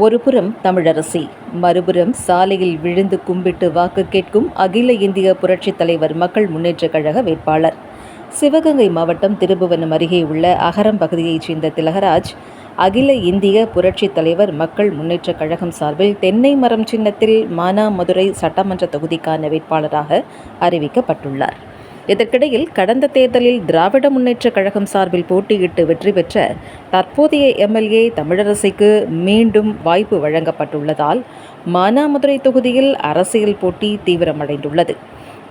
ஒருபுறம் தமிழரசி, மறுபுறம் சாலையில் விழுந்து கும்பிட்டு வாக்கு கேட்கும் அகில இந்திய புரட்சித் தலைவர் மக்கள் முன்னேற்றக் கழக வேட்பாளர். சிவகங்கை மாவட்டம் திருபுவனம் அருகே உள்ள அகரம் பகுதியைச் சேர்ந்த திலகராஜ், அகில இந்திய புரட்சித் தலைவர் மக்கள் முன்னேற்றக் கழகம் சார்பில் தென்னை மரம் சின்னத்தில் மானாமதுரை சட்டமன்ற தொகுதிக்கான வேட்பாளராக அறிவிக்கப்பட்டுள்ளார். இதற்கிடையில் கடந்த தேர்தலில் திராவிட முன்னேற்றக் கழகம் சார்பில் போட்டியிட்டு வெற்றி பெற்ற தற்போதைய எம்எல்ஏ தமிழரசிக்கு மீண்டும் வாய்ப்பு வழங்கப்பட்டுள்ளதால் மானாமதுரை தொகுதியில் அரசியல் போட்டி தீவிரமடைந்துள்ளது.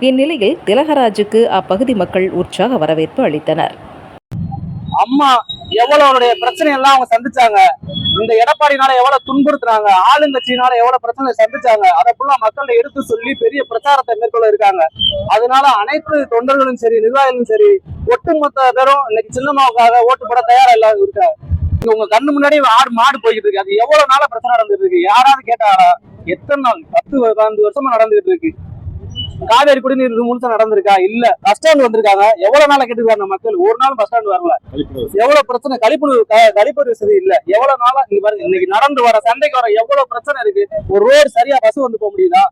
இந்நிலையில் திலகராஜுக்கு அப்பகுதி மக்கள் உற்சாக வரவேற்பு அளித்தனர். அம்மா எவ்வளவு பிரச்சனை எல்லாம் அவங்க சந்திச்சாங்க, இந்த எடப்பாடினால எவ்வளவு துன்புறுத்துறாங்க, ஆளுங்கட்சியினால எவ்வளவு பிரச்சனை சந்திச்சாங்க, அதை ஃபுல்லா மக்கள்கிட்ட எடுத்து சொல்லி பெரிய பிரச்சாரத்தை மேற்கொள்ள இருக்காங்க. அதனால அனைத்து தொண்டர்களும் சரி, நிர்வாகிகளும் சரி, ஒட்டுமொத்த பேரும் இன்னைக்கு சின்னம்மாவுக்காக ஓட்டு போட தயாரா இல்லாத இருக்காங்க. உங்க கண்ணு முன்னாடி மாடு போய்கிட்டு இருக்கு. அது எவ்வளவு நாளா பிரச்சனை நடந்துட்டு இருக்கு, யாராவது கேட்டாரா? எத்தனை நாள்? 10-15 வருஷமா நடந்துகிட்டு இருக்கு. காவேரி குடிநீர் முழுசா நடந்திருக்கா? இல்ல. பஸ் ஸ்டாண்ட் வந்திருக்காங்க, எவ்வளவு நாளா கேட்டுருக்காங்க மக்கள், ஒரு நாள் பஸ் ஸ்டாண்ட் வரல. எவ்வளவு பிரச்சனை, கழிப்பறை வசதி இல்ல, எவ்வளவு நாளா இன்னைக்கு நடந்து வர சண்டைக்கு வர எவ்வளவு பிரச்சனை இருக்கு. ஒரு ரோடு சரியா பஸ் வந்து போக முடியுதா?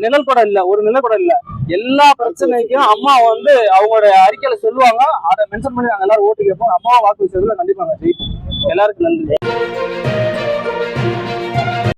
நிழல் கூட இல்ல, ஒரு நிழல் கூட இல்ல. எல்லா பிரச்சனைக்கும் அம்மா அவங்களோட அறிக்கையில சொல்லுவாங்க. அதை மென்ஷன் பண்ணி நாங்க எல்லாரும் ஓட்டு கேட்போம். அம்மாவை வாக்கு செய்யறதுல கண்டிப்பா ஜெயிப்போம். எல்லாருக்கும் நன்றி.